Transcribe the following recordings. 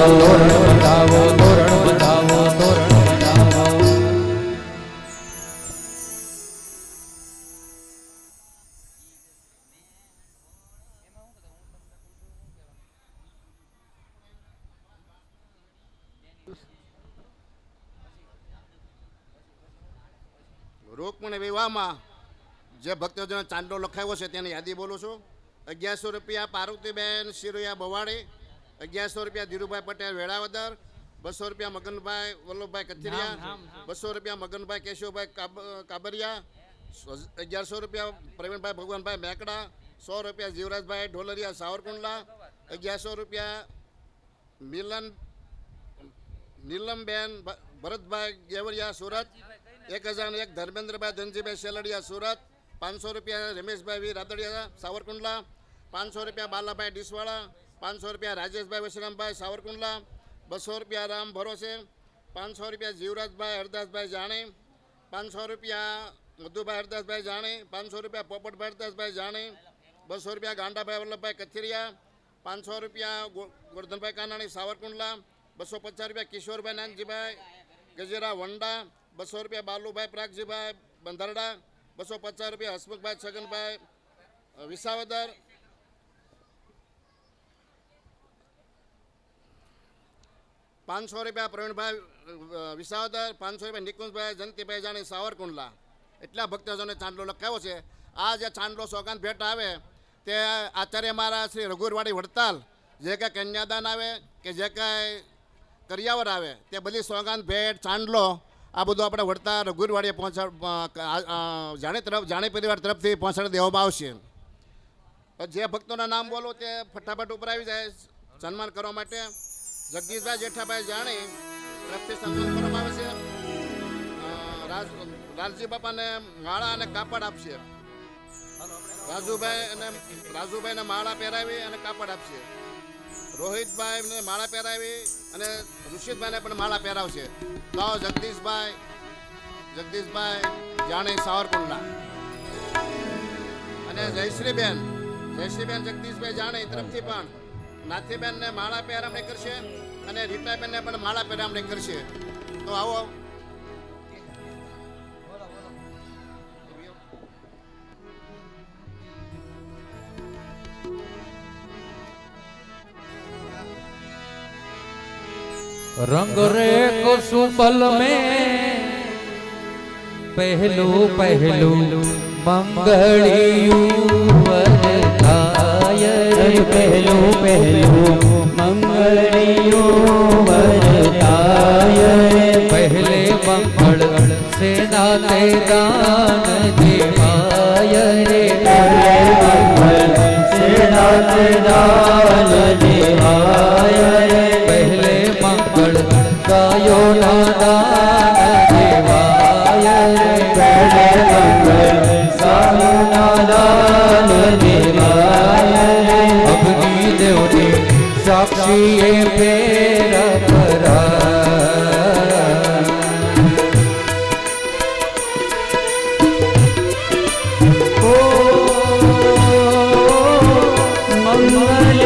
તોરણ બતાવો, તોરણ બતાવો, તોરણ બતાવો. રૂકમણી વિવાહમાં જે ભક્તજનો ચાંદલો લખાવ્યો છે તેની યાદી બોલું છું. 1100 રૂપિયા પાર્વતીબેન શિરોયા બવાડી, 1100 રૂપિયા ધીરુભાઈ પટેલ વેળાવદર, 200 રૂપિયા મગનભાઈ વલ્લભભાઈ કથિરિયા, 200 રૂપિયા મગનભાઈ કેશવભાઈ કાબરિયા, 1100 રૂપિયા પ્રવીણભાઈ ભગવાનભાઈ મેકડા, 100 રૂપિયા જીવરાજભાઈ ઢોલરિયા સાવરકુંડલા, 1100 રૂપિયા નીલમબેન ભરતભાઈ ગેવરિયા સુરત, 1001 ધર્મેન્દ્રભાઈ ધનજીભાઈ શેલડિયા સુરત, 500 રૂપિયા રમેશભાઈ વી રાદડિયા સાવરકુંડલા, 500 રૂપિયા બાલાભાઈ ડીસવાળા, 500 રૂપિયા રાજેશભાઈ વશરામભાઈ સાવરકુંડલા, 200 રૂપિયા રામ ભરોસે, 500 રૂપિયા જીવરાજભાઈ હરદાસભાઈ જાણી, 500 રૂપિયા મધુભાઈ હરદાસભાઈ જાણી, 500 રૂપિયા પોપટભાઈ હરદાસભાઈ જાણી, 200 રૂપિયા ગાંડાભાઈ વલ્લભભાઈ કથિરિયા, 500 રૂપિયા ગોરધનભાઈ કાનાણી સાવરકુંડલા, 250 રૂપિયા કિશોરભાઈ નાનજીભાઈ ગજેરા વંડા, 200 રૂપિયા બાલુભાઈ પ્રાગજીભાઈ બંધારડા, 250 રૂપિયા હસમુખભાઈ છગનભાઈ વિસાવદર, 500 રૂપિયા પ્રવીણભાઈ વિસાવદર, 500 રૂપિયા નિકુંજભાઈ જયંતિભાઈ જાણી સાવરકુંડલા. એટલા ભક્તજનોને ચાંદલો લખાવ્યો છે. આ જે ચાંદલો સોગાન ભેટ આવે તે આચાર્ય મારા શ્રી રઘુરવાડી વડતાલ જે કાંઈ કન્યાદાન આવે કે જે કાંઈ કરિયાવર આવે તે બધી સોગાન ભેટ ચાંદલો આ બધું આપણે વડતાલ રઘુરવાડીએ જાણી પરિવાર તરફથી પહોંચાડી દેવામાં આવશે. જે ભક્તોના નામ બોલો તે ફટાફટ ઉપર આવી જાય સન્માન કરવા માટે. જગદીશભાઈ જેઠાભાઈ જાણી તરફથી સન્માન કરવામાં આવે છે. લાલજી બાપાને માળા અને કાપડ આપશે. રાજુભાઈને માળા પહેરાવી અને કાપડ આપશે. રોહિતભાઈને માળા પહેરાવી અને ઋષિતભાઈને પણ માળા પહેરાવશે. તો જગદીશભાઈ જાણી સાવરકુંડલા અને જયશ્રીબેન જગદીશભાઈ જાણી તરફથી પણ નાથીબેનને માળા પહેરામણી કરશે અને રીટાબેનને પણ માળા પહેરામણી કરશે. તો આવો रंग रे कुसुमल में पहलू पहलू मंगलियू वरदाय रे पहलू पहलू मंगलियू वरदाय पहले मंगल से नाते दान देवाय रे पहले मंगल से नाते दान देवाय पहले मंगल गायो नादान देवाय पहले मंगल गायो नादान देवाय अग्नि देव ने साक्षी फेर करा मंगल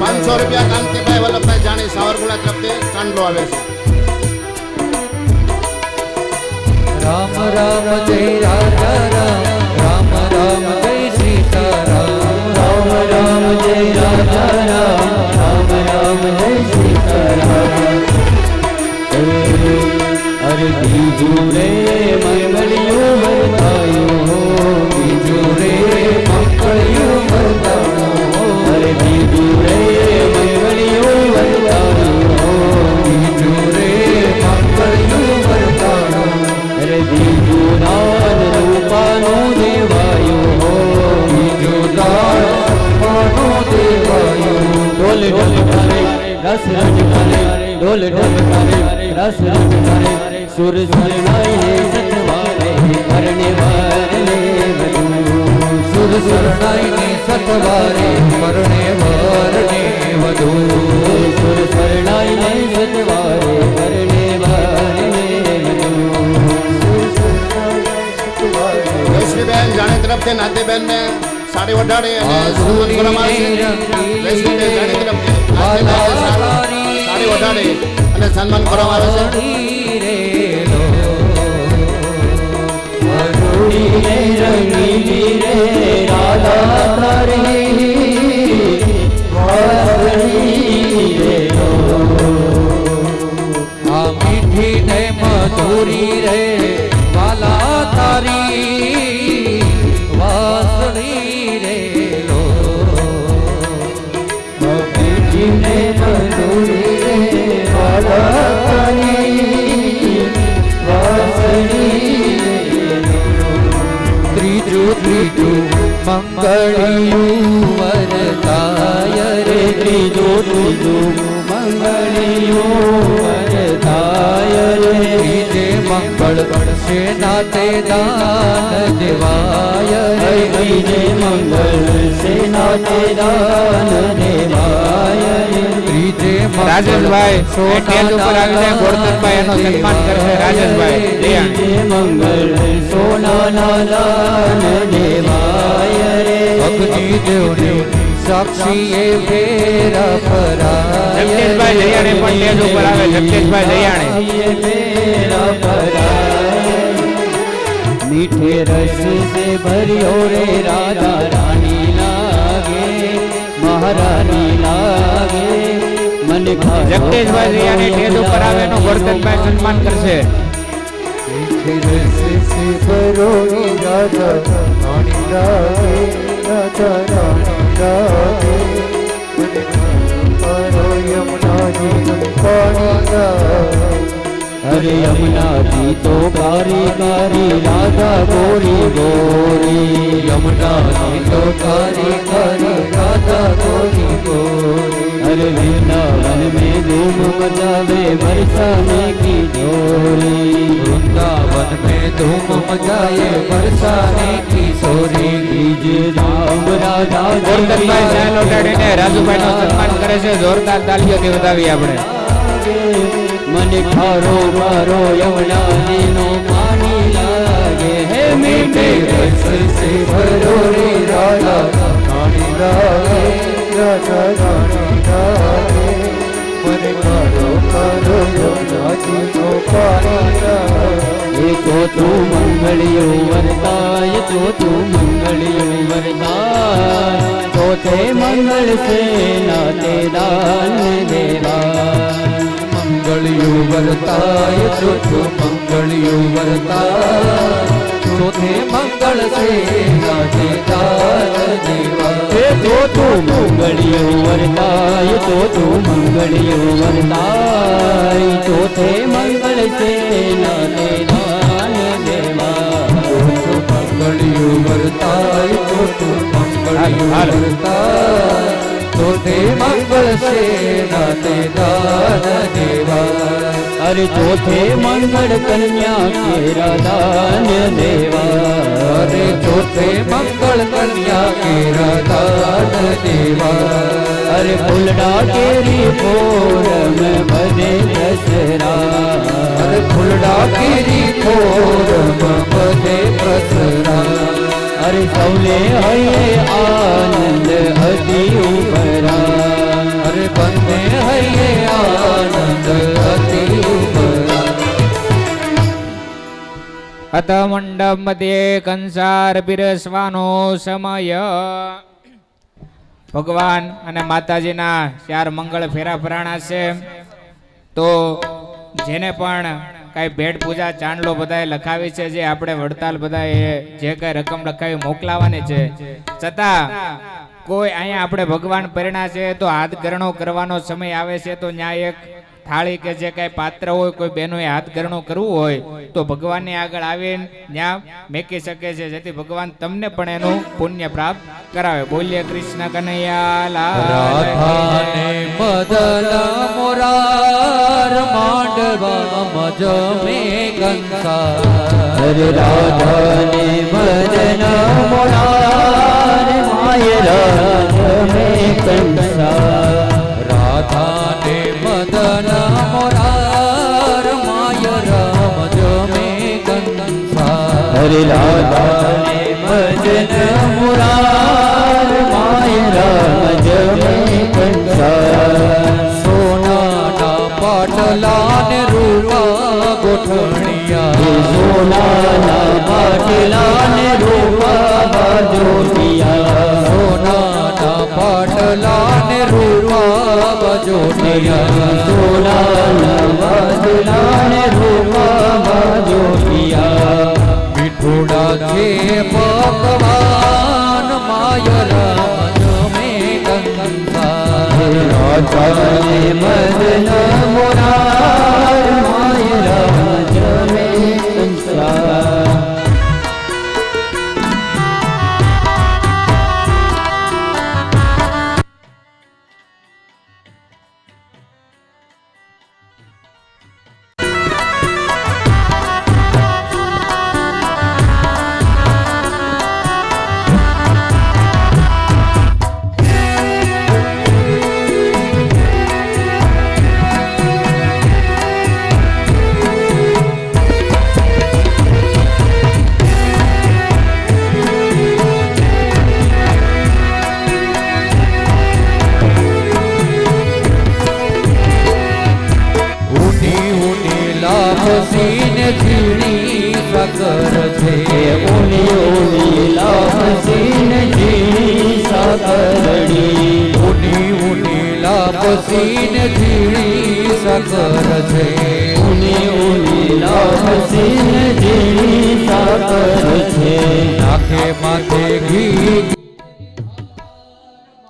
भवन રૂપિયા કાંતિભાઈ વલ્લભભાઈ જાણી સાવરકુંડલા તરફથી ચાંદલો આવે છે. राम राम जय राजा राम राम राम जय सीताराम राम राम जय राजा राम राम राम जय सीताराम अरे बीजू रे मंगलियो बरतायो बीजू रे मंगलियो बरतायो अरे बीजू रे मंगलियो बरतायो बीजू रे मंगलियो बरतायो अरे बीजू दान रूपानो देवायो बीजू दान रूपानो देवायो डोल डोल करे रस रस करे डोल डोल करे रस रस करे सुर सुर नाई सतवारे करने वाले बजू સુર શરણાઈ ને સતવારે પરણે વરને વધુ સુર શરણાઈ ને સતવારે પરણે વરને જયશ્રીબેન જાણી તરફથી નાતીબેનને સાડી ઓઢાડી અને સન્માન કરવામાં આવશે. જયશ્રીબેન જાણી તરફથી નાતીબેનને સાડી ઓઢાડી અને સન્માન કરવામાં આવે છે. રંગીલી રે રાધા તારી વાસળી રે આ મીઠી ને મધુરી રે વાલા તારી વાસળી રે લો મીઠી ને મધુરી રે વાલા તારી વાસળી ત્રીજું મંગળિયું વરતાય રે ત્રીજું મંગળિયું વરતાય રે ત્રીજે મંગળ સેનાતે દાન દેવાય રે ત્રીજે મંગળ સેનાતે દાન દેવાય રે ત્રીજે રાજેશભાઈ સ્ટેજ ઉપર આવીને ગોરધનભાઈ એનો સન્માન કરશે. રાજેશભાઈ ત્રીજે મંગળ સોનાના દાન દેવાય રે અગ્નિ દેવને સાક્ષી એ ફેરા પરાય જગદીશભાઈ જયાણે પણ સ્ટેજ ઉપર આવે. જગદીશભાઈ જયાણે मेरा पराया मीठे रस से भरियो रे राधा रानी लागे महारानी लागे मन જગદીશભાઈ જયાણે સ્ટેજ ઉપર આવે એનો ગોરધનભાઈ સન્માન કરશે. રસ સે ભરો રાધા રાણી લાગે રાધા રાણી લાગે મને યમુનાજી પાણી લાગે अरे यमुना जी तो कारी कारी राधा गोरी गोरी यमुना जी तो कारी कारी राधा गोरी गोरी अरे वृंदावन में धूम मचावे बरसाने की डोरी वृंदावन में धूम मचाए बरसाने की सोरी बीज राम राधा ગોરધનભાઈ સાહેલ ઓઢાડીને રાજુભાઈનું સન્માન કરે છે. જોરદાર તાળીઓથી વધાવી આપણે. मन खारो मारो यमुना जी नो पानी लागे है मीठे रस से भरो रे राधा रानी लागे राधा रानी लागे मन करो करो यमुना जी को पानी लागे ये तो तू मंगलियो वरदाय तो तू मंगलियो वरदाय चौथे मंगल से नाते दान देवा मंगलियो वरताय चौथो मंगलियो वरताय चौथे मंगल से राधे दान देवा हे तो तू मंगलियो वरदाय तो तू मंगलियो वरदाय चौथे मंगल से नाते दान देवा मंगलियो वरताय चौथो मंगलियो वरताय चौथे मंगल से नाते दान देवा अरे चौथे मंगल कन्या केरा दान देवा अरे चौथे मंगल कन्या केरा दान देवा अरे फुलडा केरी फोरम बदे दसरा अरे फुलडा केरी फोरम बदे प्रसरा अरे सौले हये आनंद अति उपरा अरे बंदे हये आनंद अति उपरा અત મંડપ મધ્યે કંસાર પીરસવાનો સમય. ભગવાન અને માતાજીના 4 મંગળ ફેરા ફરાણા છે. તો જેને પણ કાંઈ ભેટ પૂજા ચાંદલો બધાએ લખાવી છે, જે આપણે વડતાલ બધાએ જે કાંઈ રકમ લખાવી મોકલાવાની છે, છતાં કોઈ અહીંયા આપણે ભગવાન પરિણા છે તો હાથ ગરણો કરવાનો સમય આવે છે, તો ન્યાય એક થાળી કે જે કાંઈ પાત્ર હોય, કોઈ બહેનોએ હાથ ગરણો કરવું હોય તો ભગવાનની આગળ આવીને ત્યાં મેકી શકે છે, જેથી ભગવાન તમને પણ એનું પુણ્ય પ્રાપ્ત કરાવે. બોલીએ કૃષ્ણ કનૈયા લાલ. રાધાને મદન મોરાર માંડવા મજ મે કંસાર अरे राधा ने मदन मोरा ભજન મુરાર માય રામ જમે કંસાર સોનાના પાટલા ને રૂપા ગોઠણિયા સોનાના પાટલા ને રૂપા બાજોટિયા સોનાના પાટલા ને રૂપા બજોટિયા સોનાના પાટલા ને રૂપા બાજોટિયા મીઠોડા છે ભગવાન માય રામ જમે કંસાર રાજાને ભજન મુરાર માય રામ જમે કંસાર લાપસીને ઝીણી સાકર છે ઉની ઉની લાપસીને ઝીણી સાકરડી ઉની ઉની લાપસીને ઝીણી સાકર છે ઉની ઉની લાપસીને ઝીણી સાકર છે નાખે માથે ઘી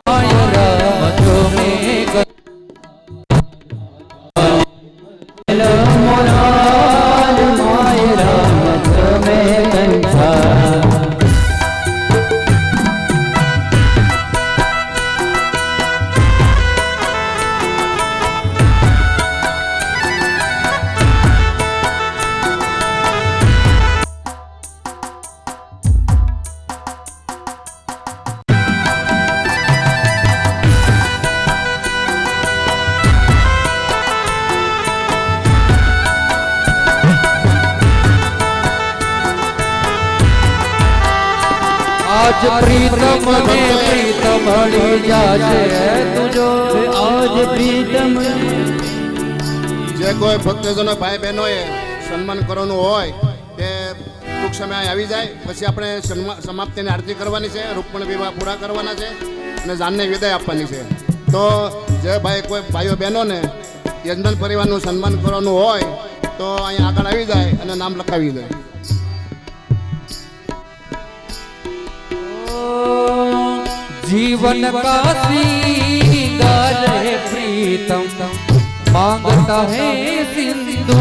માય રામ જમે મુરાર માય રામ જમે કંસાર આજ પ્રીતમ ને પ્રીતમ હળી જાશે તુજો આજ પ્રીતમ જે કોઈ ભક્તજનો ભાઈ બહેનોએ સન્માન કરવાનું હોય તે ટૂંક સમય આવી જાય. પછી આપણે સમાપ્તિની આરતી કરવાની છે, રૂપણ વિવાહ પૂરા કરવાના છે અને જાનને વિદાય આપવાની છે. તો જે ભાઈ કોઈ ભાઈઓ બહેનોને યજમાન પરિવારનું સન્માન કરવાનું હોય તો અહીંયા આગળ આવી જાય અને નામ લખાવી દે. जीवन का श्रृंगार है प्रीतम मांगता है सिंधु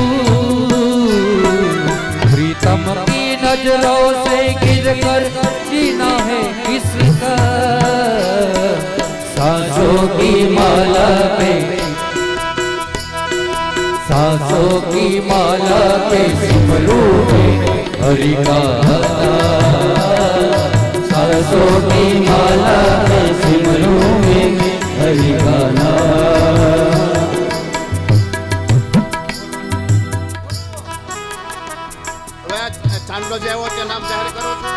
प्रीतम की नजरों से गिर कर जीना है किसका सांसों की माला पे सांसों की माला पे सिमरू में हरि का सांसों की माला पे सिमरूं में हरि का नाम હવે આ ચાંદલો જે આવ્યો તે નામ જાહેર કરો છો.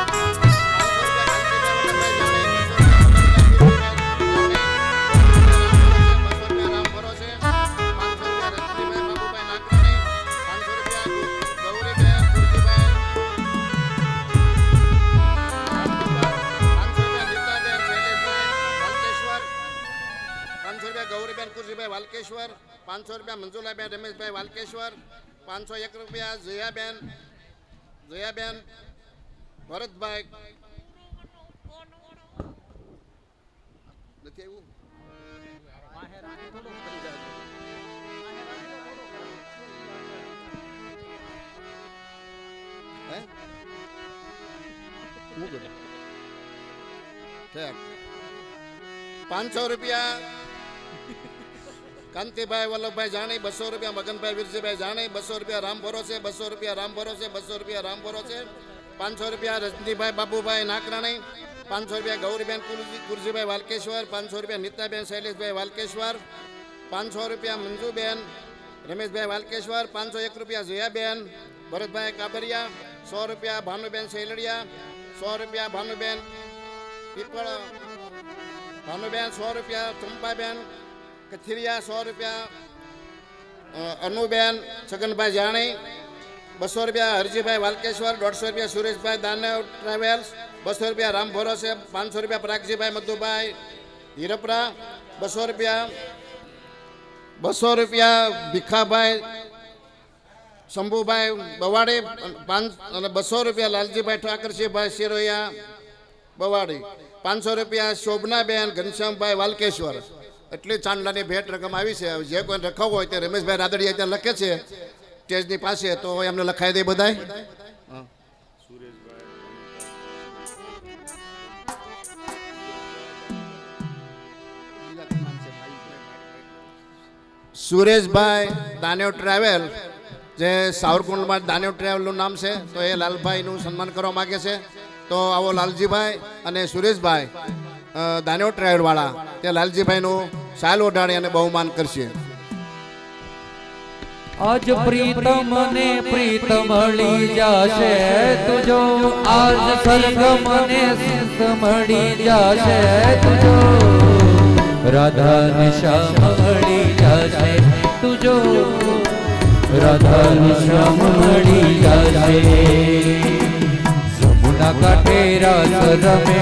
ગૌરીબેન કુરજીભાઈ વાલકેશ્વર, 500 રૂપિયા મંજુલાબેન રમેશભાઈ વાલકેશ્વર, 501 રૂપિયા જયાબેન ભરતભાઈ નથી આવ્યું. હે? હું કરું? ઠીક. 500 રૂપિયા કાંતિભાઈ વલ્લભભાઈ જાણી, 200 રૂપિયા મગનભાઈ વીરજીભાઈ જાણી, 200 રૂપિયા રામ ભરોસે, 200 રૂપિયા રામ ભરોસે, 200 રૂપિયા રામ ભરોસે, 500 રૂપિયા રજનીભાઈ બાબુભાઈ નાકરાણી, 500 રૂપિયા ગૌરીબેન કુરજીભાઈ વાલકેશ્વર, 500 રૂપિયા નીતાબેન શૈલેષભાઈ વાલકેશ્વર, 500 રૂપિયા મંજુબેન રમેશભાઈ વાલકેશ્વર, 501 રૂપિયા જયાબેન ભરતભાઈ કાબરિયા, 100 રૂપિયા ભાનુબેન શૈલડિયા, 100 રૂપિયા ભાનુબેન પીપળ ભાનુબેન 100 રૂપિયા ચંપાબેન કથિરિયા 100 રૂપિયા અનુબેન છગનભાઈ જાણી 200 રૂપિયા હરજીભાઈ વાલકેશ્વર 150 રૂપિયા સુરેશભાઈ દાનવ ટ્રાવેલ્સ 200 રૂપિયા રામ ભરોસે 500 રૂપિયા પ્રાગજીભાઈ મધુભાઈ હીરપરા 200 રૂપિયા ભીખાભાઈ શંભુભાઈ બવાડી અને 200 રૂપિયા લાલજીભાઈ ઠાકરસિંહભાઈ શિરોયા બવાડી 500 રૂપિયા શોભનાબેન ઘનશ્યામભાઈ વાલકેશ્વર એટલી ચાંદલાની ભેટ રકમ આવી છે. જે કોઈ રખાવું હોય તે રમેશભાઈ રાદડિયા ત્યાં લખે છે સ્ટેજની પાસે, તો એમને લખાઈ દે બધાય. સુરેશભાઈ દાનેવ ટ્રાવેલ, જે સાવરકુંડમાં દાનેવ ટ્રાવેલનું નામ છે, તો એ લાલભાઈનું સન્માન કરવા માગે છે. તો આવો લાલજીભાઈ અને સુરેશભાઈ દાનેવ ટ્રાવેલવાળા તે લાલજીભાઈનું સાલ ઓઢાડી અને બહુમાન કરશે. આજ પ્રીતમ ને પ્રીત મળી જાશે તુજો, આજ સ્વર્ગ મને સિંહ મળી જાશે તુજો, રાધા ને શ્યામ મળી જાશે તુજો, રાધા ને શ્યામ મળી જાશે. જમુના કાંઠે રાસ રમે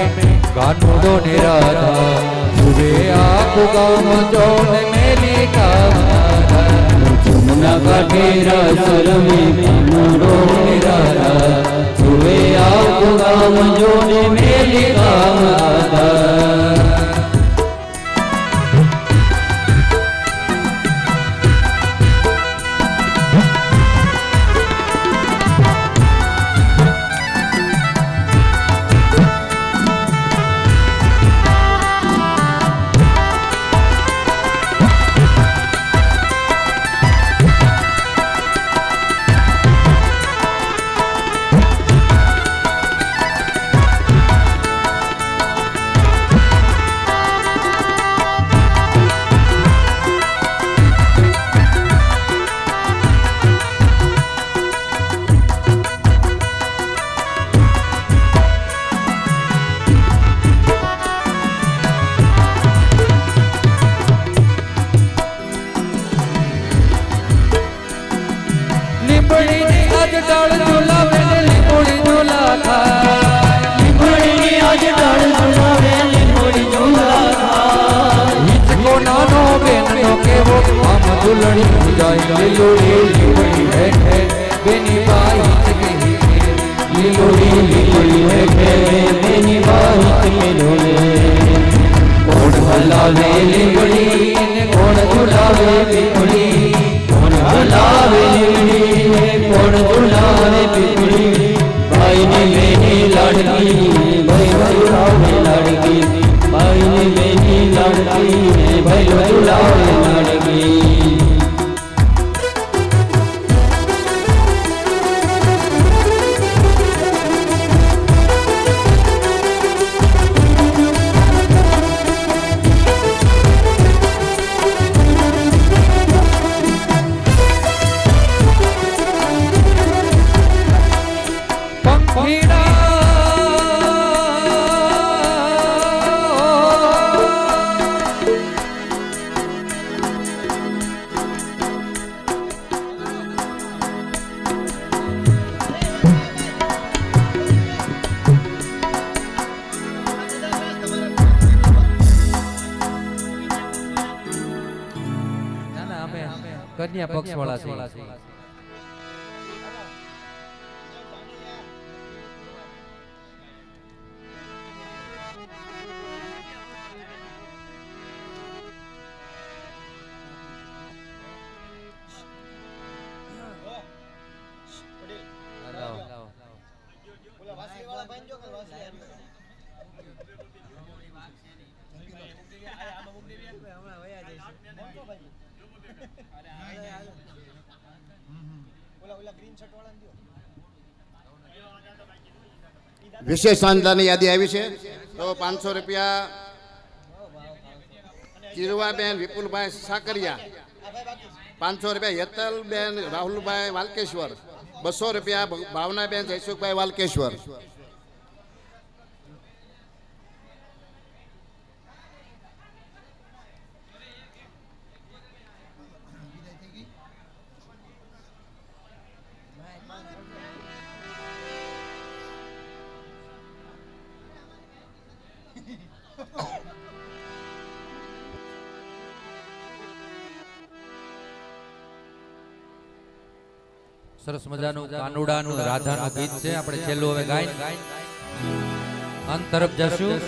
કાનુડો ને રાધા, સુરે આખું ગામ જોને મેલી કામના. જમુના કાંઠે રાસ રમે કાનુડો ને રાધા, સુરે આખું ગામ જોને મેલી કામના. કન્યા પક્ષ વાળા છે. વિશેષ શાનદારની યાદી આવી છે. તો 500 રૂપિયા કિરવાબેન વિપુલભાઈ સાકરિયા, 500 રૂપિયા યતલબેન રાહુલભાઈ વાલકેશ્વર, 200 રૂપિયા ભાવનાબેન જયસુખભાઈ વાલકેશ્વર, સરસ મજાનું કાનુડાનું રાધાનું ગીત છે. આપણે છેલ્લું હવે ગાઈ અંત તરફ જશું.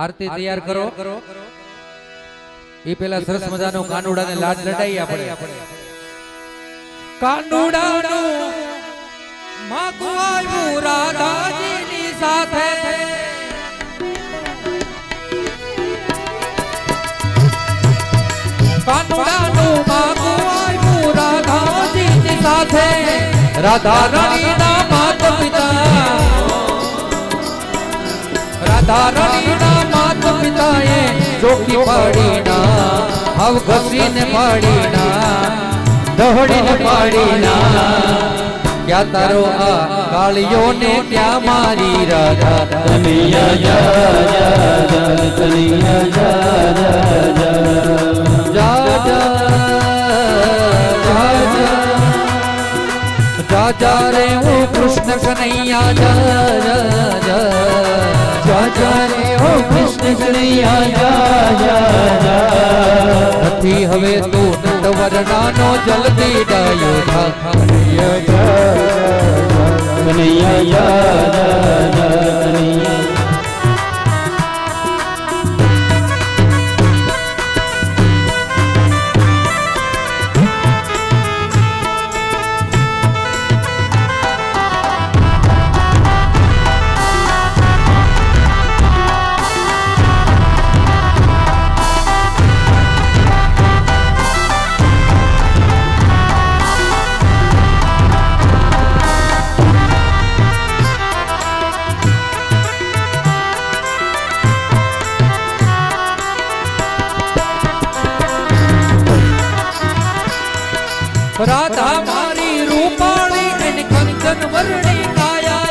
આરતી તૈયાર કરો. એ પેલા સરસ મજાનું કાનુડાને લાજ લડાઈ આપણે. કાનુડાનું માગું આવ્યું રાધાજીની સાથે. કાનુડાનું માગું આવ્યું રાધાજીની સાથે. રાધા રાણીના માતા પિતા, રાધા રાણીના માતા પિતાએ ચોકી પાડીના, હવ ઘસીને પાડીના, દોડીને પાડીના. ક્યાં તારો આ કાળિયોને ક્યાં મારી રાધા. કનૈયા જા જા જા, કનૈયા જા જા જા, જા જા જા જા રે ઓ કૃષ્ણ કનૈયા જા જા જા, જા જા રે ઓ કૃષ્ણ કનૈયા જા જા જા. નથી હવે તું નટવરનાનો જલ્દી ડાયો થા. કનૈયા જા જા જા, કનૈયા જા જા જા, કનૈયા. રાધા મારી રૂપાળી એની કંચન વર્ણી કાયા.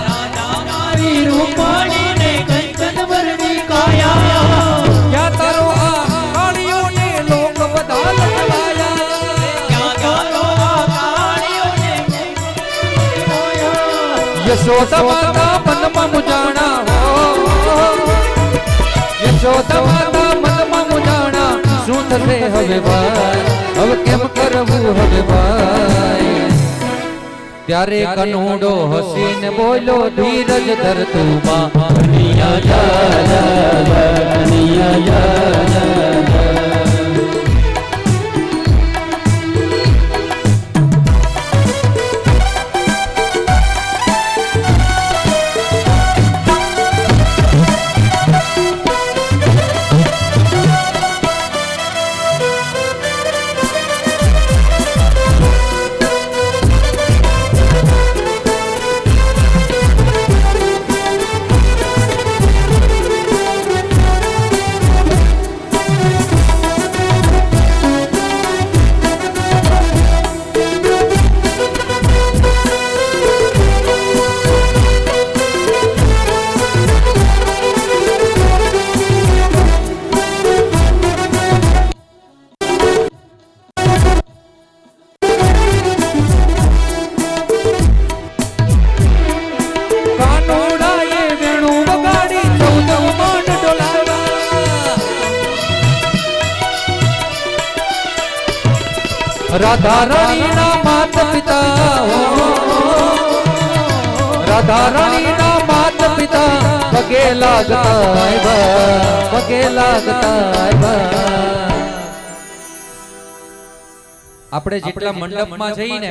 રાધા મારી રૂપાળી ને કંચન વર્ણી કાયા. ક્યાં તારો આ કાળિયોને લોક બધા લખવાયા. ક્યાં તારો આ કાળિયોને યશોદા માતા મનમાં મુજાણા હો, યશોદા માતા મનમાં મુજાણા. શું થશે હવે ભાઈ, હવે કેમ કરવું હવે ભાઈ. ત્યારે કનુડો હસીને બોલો ધીરજ ધર તું માં. કનૈયા જા જા જા, કનૈયા જા જા જા. રાધા રાણીના માતા પિતા, રાધા રાણીના માતા પિતા પગે લાગતા આવ્યા, પગે લાગતા આવ્યા. આપણે જેટલા મંડપમાં જઈને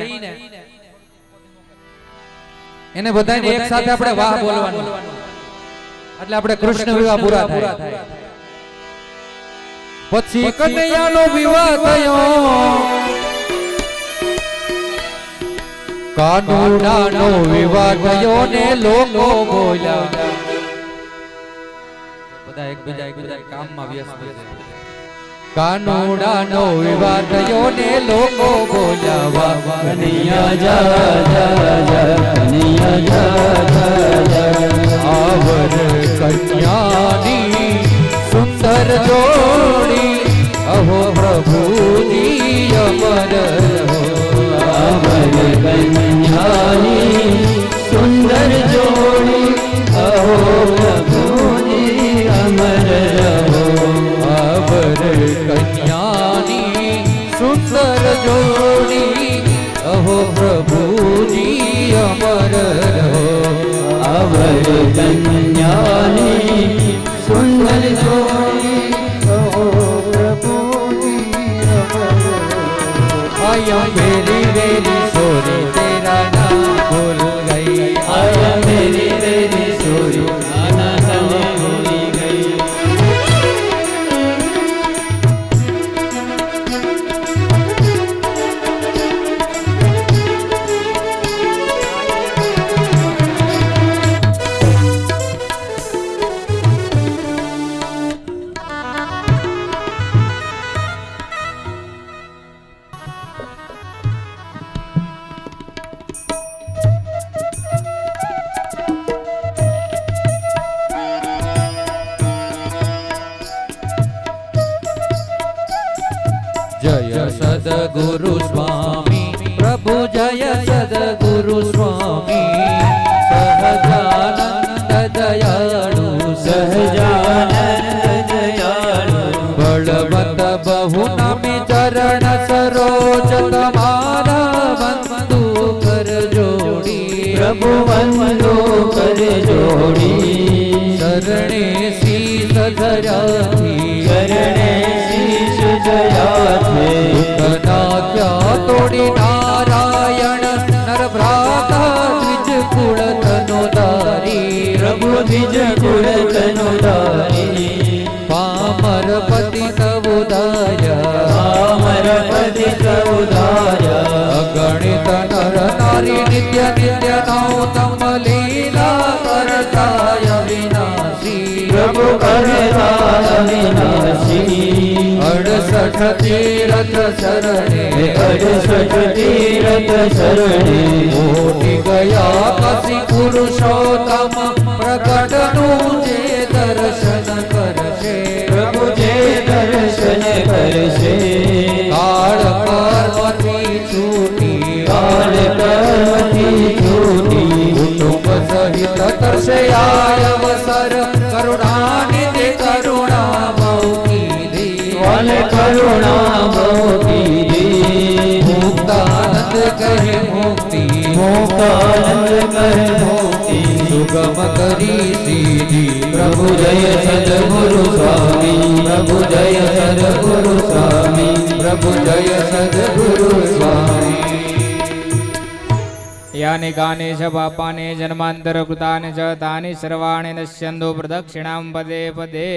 એને બધાને એક સાથે આપણે વાહ બોલવાનું, એટલે આપણે કૃષ્ણ વિવાહ પૂરા થાય. પછી કનૈયાનો વિવાહ થયો, કાનુડાનો વિવાહ થયો ને લોકો બોલ્યા. બધા એકબીજા કામમાં વ્યસ્ત છે. કાનુડાનો વિવાહ થયો ને લોકો બોલ્યા, કનૈયા જા જા જા, કનૈયા જા જા જા. આવર કન્યાની સુંદર જોડી, અહો પ્રભુજી અમર રહો. આવર કન્યાની સુંદર જોડી અહો પ્રભુજી અમર રહો અબર કન્યાની સુંદર જોડી અહો પ્રભુજી અમર રહો અવર કન્યાની સુંદર જોડી અહો પ્રભુજી અમર રહો आया मेरी मेरी सोरी तेरा नाम भूल गई आया मेरी मेरी सोरी आना तने भूली गई जय सद्गुरु स्वामी प्रभु जय सद्गुरु स्वामी सहजानंद दयाळु सहजानंद दयाळु बलवंत बहु नमी चरण सरोज तुम्हारा बंधु कर जोड़ी प्रभु बंधु कर जोड़ी शरणे शीस धराथी शरणे शीश जयाथे नाक्या तोड़ी नारायण नर भ्राता द्विज कुल तनुदारी प्रभु द्विज कुल तनुदारी पामर पति तव उदार्य पामर पति तव उदार्य अगणित नर नारी नित्य नित्य नौतम लीला करताय विनाशी प्रभु करता अविनाशी 68 तीरथ शरणे 68 तीरथ शरणे कोटि गया कसी पुरुषोत्तम प्रकट नुजे दर्शन करशे प्रभु जे दर्शन करशे काल कर्मथी छूटी काल कर्मथी छूटी कुटुंब सहित तरसे आय अवसर करुणानिधि करुणा बहुकीधी वाल करुणा बहुकीधी मुक्तानंद कहे मुक्ति मुक्तानंद कहे मुक्ति सुगम करी सीधी प्रभु जय सद्गुरु स्वामी प्रभु जय सद्गुरु स्वामी प्रभु जय सद्गुरु स्वामी यानि कानि च पापानि जन्मांतरकृतानि च तानि सर्वाणि नश्यन्तु प्रदक्षिणां पदे पदे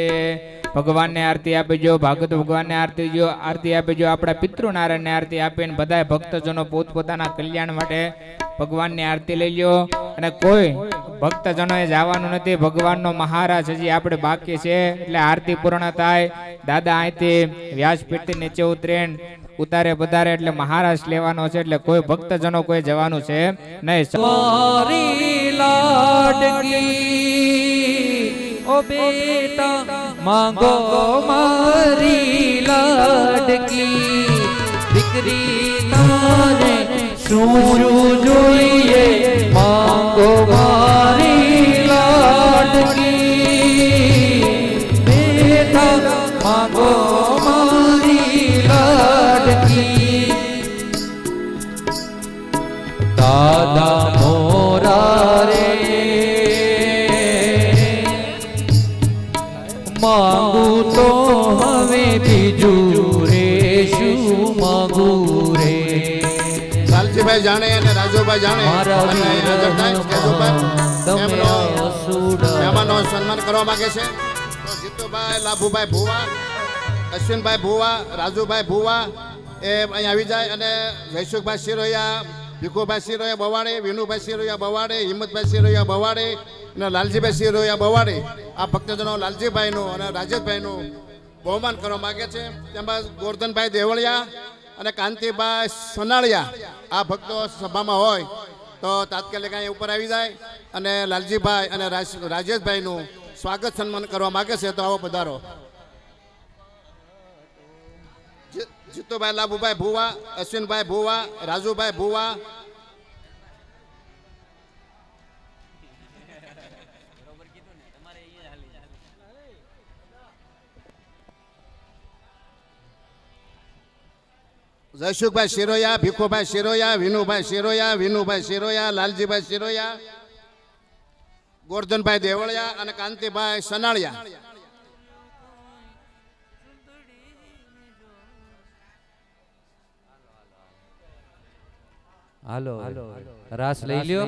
ભગવાનને આરતી આપીજો ભાગવત ભગવાનને આરતી આપીજો આપણા પિતૃનારાયણને આરતી આપીને બધા ભક્તજનો પોતપોતાના કલ્યાણ માટે ભગવાનની આરતી લઈ લ્યો અને કોઈ ભક્તજનોએ જવાનું નથી ભગવાનનો મહારાજ હજી આપણે બાકી છે એટલે આરતી પૂર્ણ થાય દાદા અહીંથી વ્યાસપીઠથી નીચે ઉતારે પધારે એટલે મહારાજ લેવાનો છે એટલે કોઈ ભક્તજનો કોઈ જવાનું છે નહીં મારી લાડકી ओ बेटा मांगो मारी लाडकी દીકરી તારે શું જોઈએ માંગો મારી લાડકી બેટા માંગો મારી લાડકી દાદા મોરા રે માંગુ તો હવે બીજું રે શું માંગુ રે લાલજીભાઈ જાણે અને રાજુભાઈ જાણે મારા અને હાજર થાય કેશુભાઈ તમે એમનો અસુડા મહેમાનનો સન્માન કરવા માંગે છે તો જીતુભાઈ લાભુભાઈ ભુવા અશ્વિનભાઈ ભુવા રાજુભાઈ ભુવા એ અહીં આવી જાય અને જયસુખભાઈ સિરોયા ભીખુભાઈ સિરોયા બવાડે વિનુભાઈ સિરોયા બવાડે હિંમતભાઈ સિરોયા બવાડે અને લાલજીભાઈ સિરોયા બવાડે આ ભક્તજનો લાલજીભાઈનું અને રાજેશભાઈનું બહુમાન કરવા માગે છે તેમાં ગોરધનભાઈ દેવળિયા અને કાંતિભાઈ સોનાળિયા આ ભક્તો સભામાં હોય તો તાત્કાલિક અહીં ઉપર આવી જાય અને લાલજીભાઈ અને રાજેશભાઈનું સ્વાગત સન્માન કરવા માગે છે તો આવો પધારો. જીતુભાઈ લાભુભાઈ ભુવા અશ્વિનભાઈ ભુવા રાજુભાઈ ભુવા જયસુખભાઈ શિરોયા, ભીખુભાઈ શિરોયા, વિનુભાઈ શિરોયા, વિનુભાઈ શિરોયા, લાલજીભાઈ શિરોયા, ગોરધનભાઈ દેવળિયા અને કાંતિભાઈ સનાળિયા. હાલો રાસ લઈ લ્યો.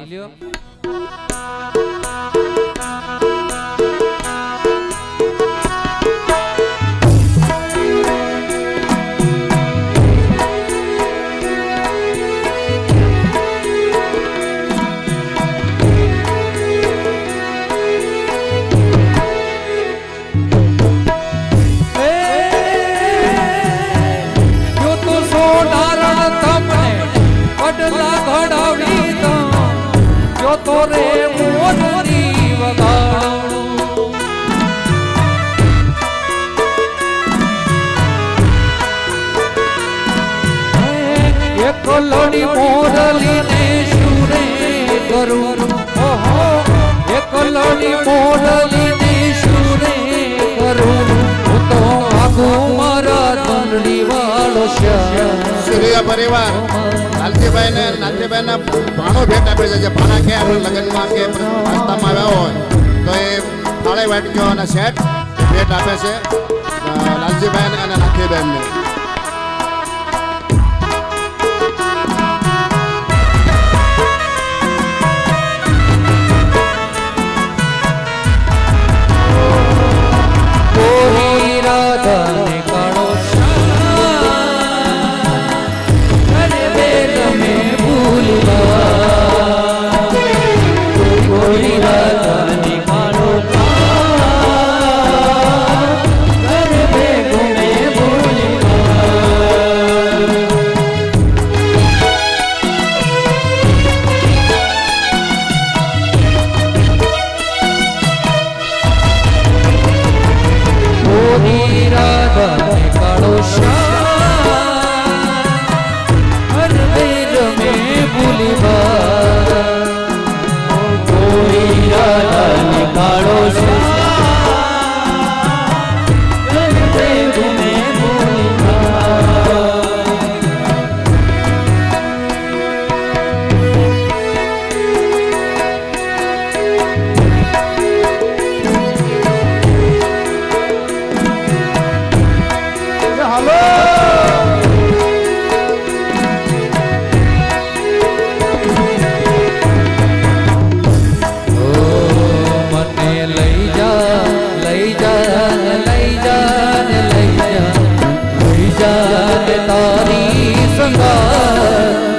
કલોની મોરલી ને શુરે કરું, ઓહો એ કલોની મોરલી ને શુરે કરું, હું તો આગુ મારા તંડલી વાળો શ્યામ. સૂર્ય પરિવાર લાલજીભાઈ ને નાથીભાઈ ના ભાણો ભેટ આપે છે. જે ભાણા કે આપણે લગ્નમાં કે વાસ્તામાં આવ્યા હોય તો એ થાળે વાટક્યો અને સેટ ભેટ આપે છે લાલજીભાઈ અને નાથીભાઈ ને.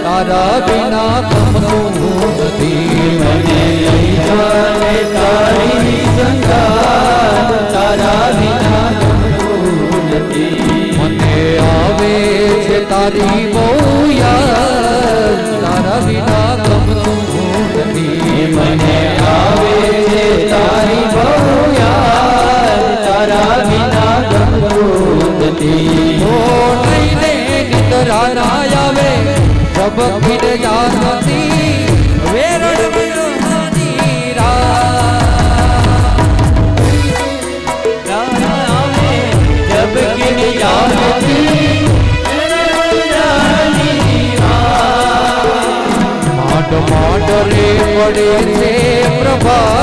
તારા વિના ગમતું નથી, મને લઈ જાને તારી સંગાત, તારા વિના ગમતું નથી. મને આવે છે તારી બહુ યાદ, તારા વિના ગમતું નથી. મને આવે છે તારી બહુ યાદ, તારા વિના ગમતું નથી. ઓ લઈને નિંદરા ના આવે જબકીને જાનતી વેરણ વિરહાની રામે જબકીને જાનતી વેરણ વિરહાની માટ માટ રે પડે છે પ્રભા,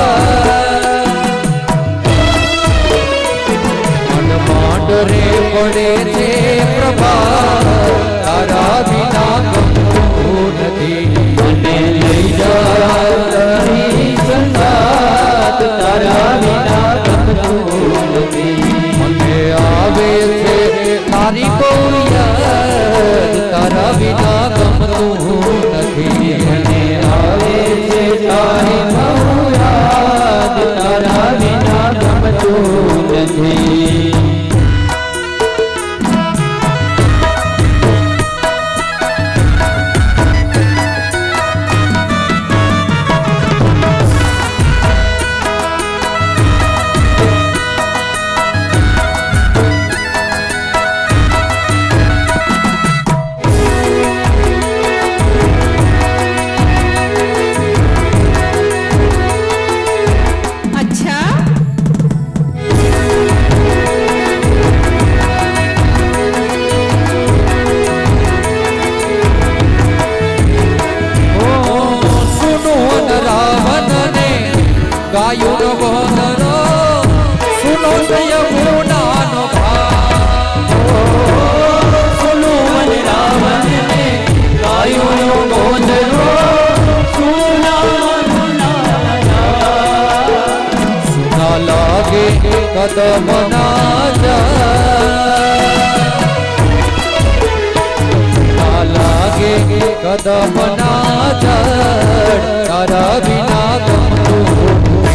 માટ માટ રે પડે છે પ્રભા, તારા વિના મને લઈ જા તારી સંગાત, તારા વિના ગમતું નથી. મને આવે છે તારી બહુ યાદ, તારા વિના ગમતું નથી. મને આવે છે તારી બહુ યાદ, તારા વિના ગમતું નથી. કદમ ના લાગે કદમ ના જડ તારા વિના ગમતું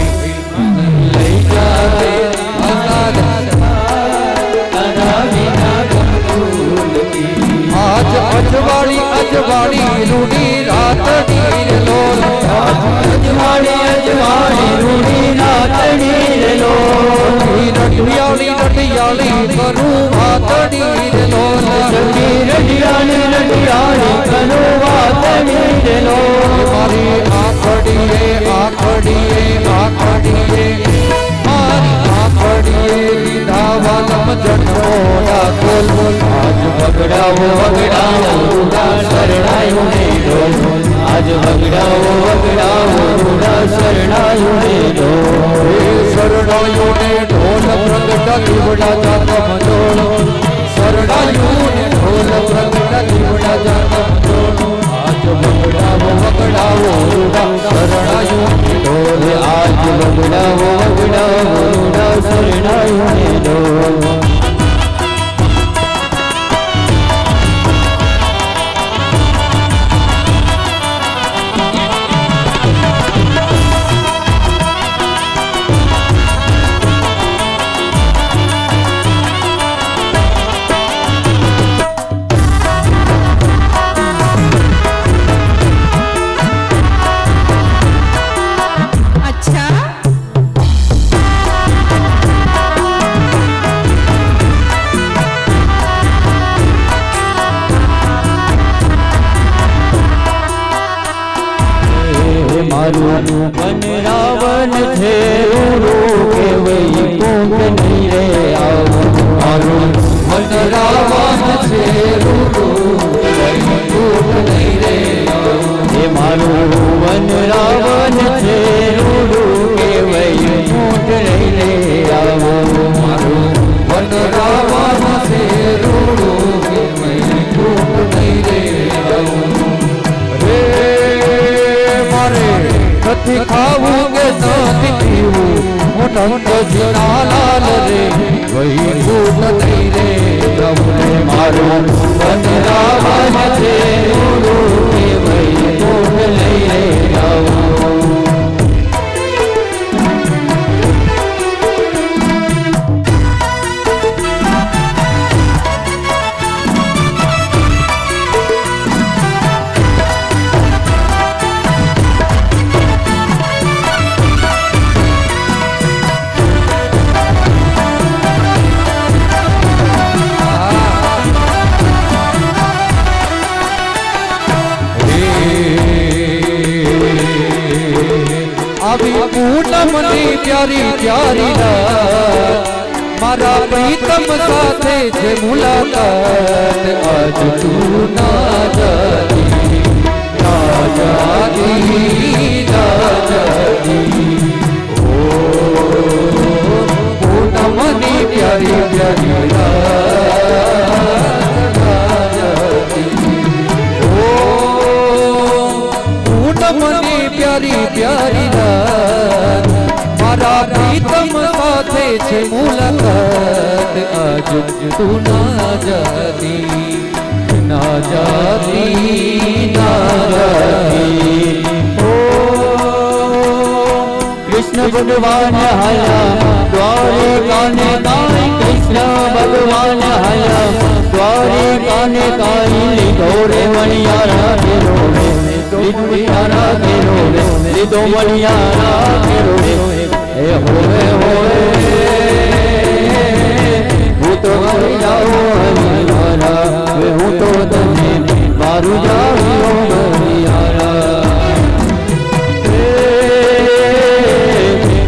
લઈ જાવે તારા વિના ગમતું આજ અજવાળી રૂડી રાતડી લોલ અજવાળી રૂડી રાતડી લોલ રટિયાળી કરું વાતડી લોલ રટિયાળી કરું વાતડી લોલ મારી આખડીએ મારી આખડીએ લીધા વાલમ જટોડા બોલ આજ વગડાવો રૂડા શરણાયું ને ડોલ આજ વગડાવો રૂડા શરણાયું ને ડોલ શરણાયું ને ઢોલ પ્રગટ લીવડા જાત મજોળ શરણાયું ને ઢોલ પ્રગટ લીવડા જાત મજોળ આજ વગડાવો રૂડા શરણાયું ને ઢોલ આજ વગડાવો રૂડા શરણાયું ને ડોલ મારું મન રાવણ છે કે વૈકુંઠ નહીં રે આવો મારું મન રાવણ છે વૈકુંઠ નહીં રે એ મારું મન રાવણ છે કે વૈકુંઠ નહીં રે આવો મારું મન રાવણ છે કે વૈકુંઠ નહીં રે નથી ખાવું કે નથી પીવું હું નંદજીના લાલ રે વૈકુંઠ નહીં રે જવું મારું મન રાવણ છે કે વૈકુંઠ નહીં રે આવો આવી પૂનમની પ્યારી પ્યારી રાત મારા પ્રીતમ સાથે છે મુલાકાત આજ તું ના જાતી ના જાતી ના જાતી ઓ પૂનમની પ્યારી પ્યારી રાત ના જાતી ઓ પૂનમની પ્યારી પ્યારી રાત મારા પ્રીતમ સાથે છે મુલાકાત આજ તું ના જાતી ના જાતી ના જાતી ઓ કૃષ્ણ ભગવાન હયા દ્વારિકાને કાઈ કૃષ્ણ ભગવાન હયા દ્વારિકાને કાઈ લીધો રે મણિયારા કેરો રે મણિયારા કેરો રે લીધો મણિયારા કેરો રે એ હોવે હોવે હું તો મરી જાઉં હરિયારા હું તો તને મારું જાઉં મણિયારા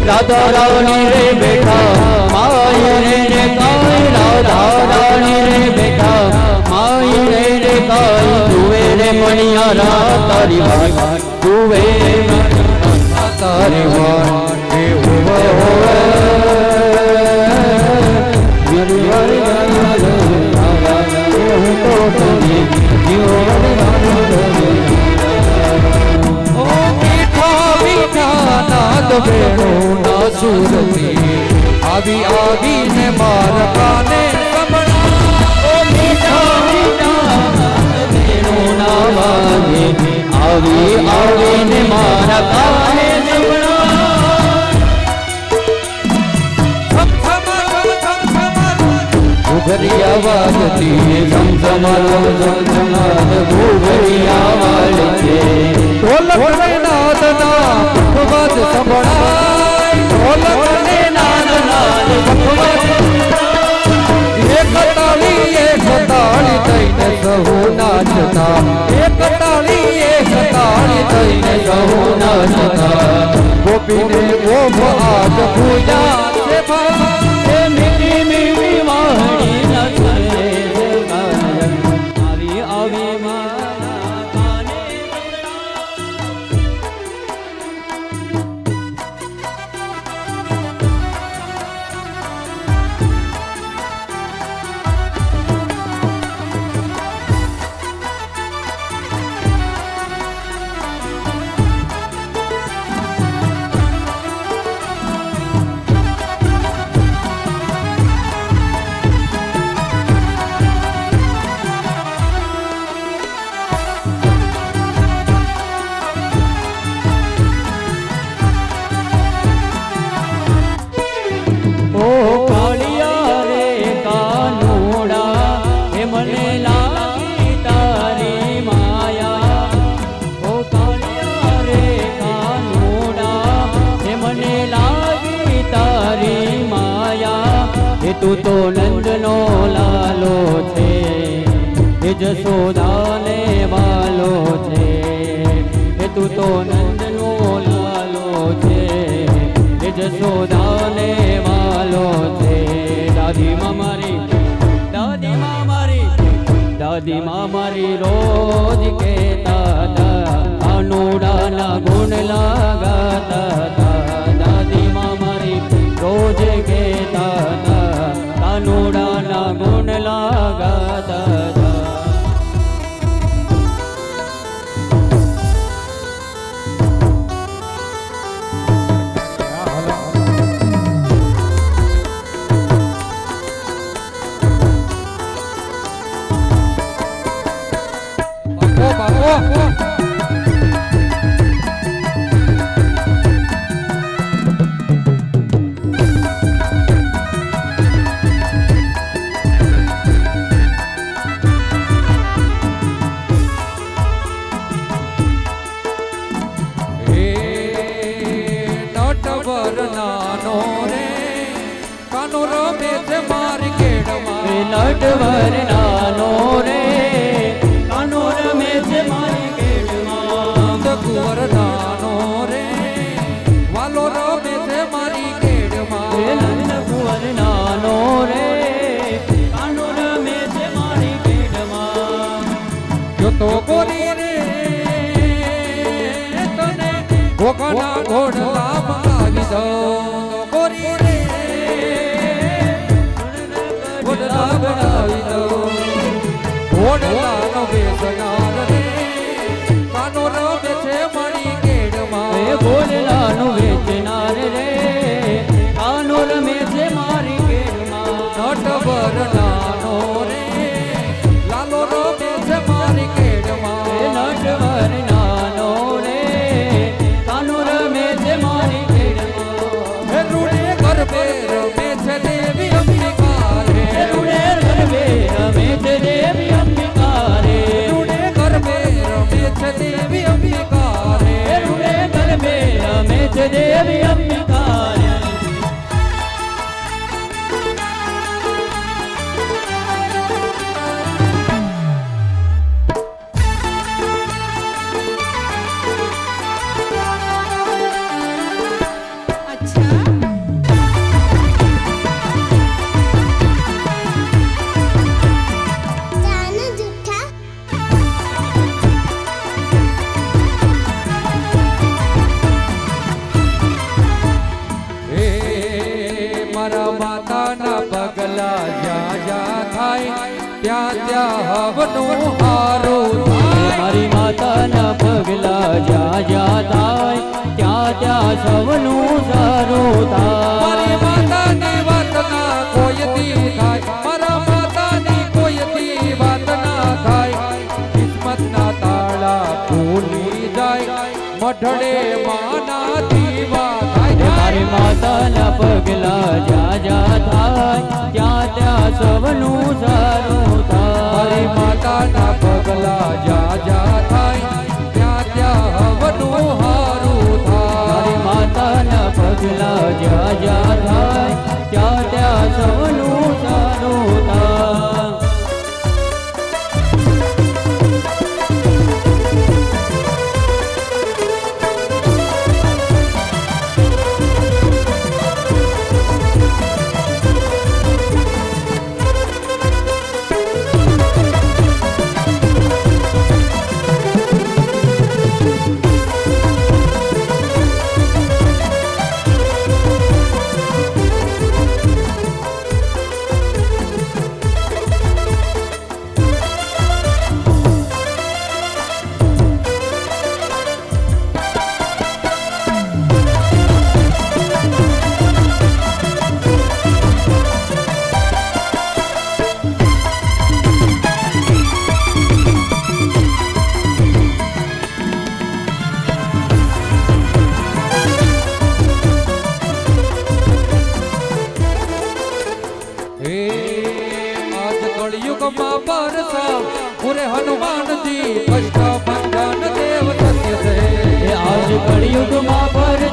રાધા રાણી રે બેઠા માય રે કાય રાધા રાણી રે બેઠા માય રે કાય તુવે રે મણિયારા તારી વાત તુવે તારી વાત એ હોવે હોવે હું તો તને ઓ મીઠા મીઠા નાદ વેણુ ના સુરતી આવી આવીને મારા કાને સંભળાય. મીઠા મીઠા વેણુ ના વાગે આવી આવીને મારા કાને ઘુઘરિયા વાગતી ઝમઝમાટ ઝમઝમાટ ઘુઘરિયા વાળે ઢોલક ને નાદના મુખવાદ સંભળાય. ઢોલક ને નાદના મુખવાદ એક તાળી થઈને સહુ નાચતા. એક તાળી થઈને સહુ નાચતા. ગોપીને ગોપ આજ પૂજા છે ભાઈ. મીઠી મીઠી વાહણી નચે આવી આવી મારા કાને ઓ કાળિયા રે કાનુડા હે મને લાગી તારી માયા. ઓ કાળિયા રે કાનુડા હે મને લાગી તારી માયા. હે તું તો નંદનો લાલો છે હે જશોદાને વાલો છે. હે તું તો નંદનો લાલો છે હે જશોદાને વાલો છે. દાદીમાં મારી રોજ કહેતા હતા કાનુડાના ગુણ લગાતા હતા. દાદીમાં મારી રોજ કહેતા હતા કાનુડાના ગુણ લગાતા હતા. બાપો નટવર નાનો રે કાનો રમે છે મારી કેડમાં. નટવર નાનો રે કાનો રમે છે મારી કેડમાં. કુંવર નાનો રે વાલો રમે છે મારી કેડમાં. નંદકુંવર નાનો રે કાનો રમે છે મારી કેડમાં. જો તો ગોરી રે તને ઘોઘાના ઘોડલા મંગાવી દઉં. તો ગોરી રે ઘોડલા મંગાવી દઉં. ઘોડલાનો બેસનાર રે કાનો રમે છે મારી કેડમાં. એ ઘોડલાનો વેચનાર રે કાનો રમે છે મારી કેડમાં. નટવર નાનો રે લાલો રમે છે મારી કેડમાં. એ નટવર નાનો રે કાનો રમે છે મારી કેડમાં. હે રૂડે ગરબે રમે છે દેવી અંબિકા રે. રૂડે ગરબે રમે છે દેવી અંબિકા રે. રૂડે ગરબે રમે છે દેવી અંબિકા રે. રૂડે ગરબે રમે છે દેવી અંબિકા રે. ત્યાં ત્યાં હવનું હારું થાય. મારી માતાના પગલા જ્યાં જ્યાં થાય ત્યાં ત્યાં સૌનું સારું થાય. મારી માતાની ભૂલી જાય મઢડે માના દીવા થાય મારી માતાના પગલા જ્યાં જ્યાં થાય ત્યાં ત્યાં સૌનું સારું થાય મારી માતાના પગલા જા જા થાય ત્યાં ત્યાં હવનું હારું થાય મારી માતાના પગલા જ્યાં જ્યાં થાય ત્યાં ત્યાં સૌનું સારું થાય હે આજ કળયુગમાં બરસા પૂરે હનુમાનજી કષ્ટ ભંજન દેવ સત્ય છે આજ કળિયુગમાં પર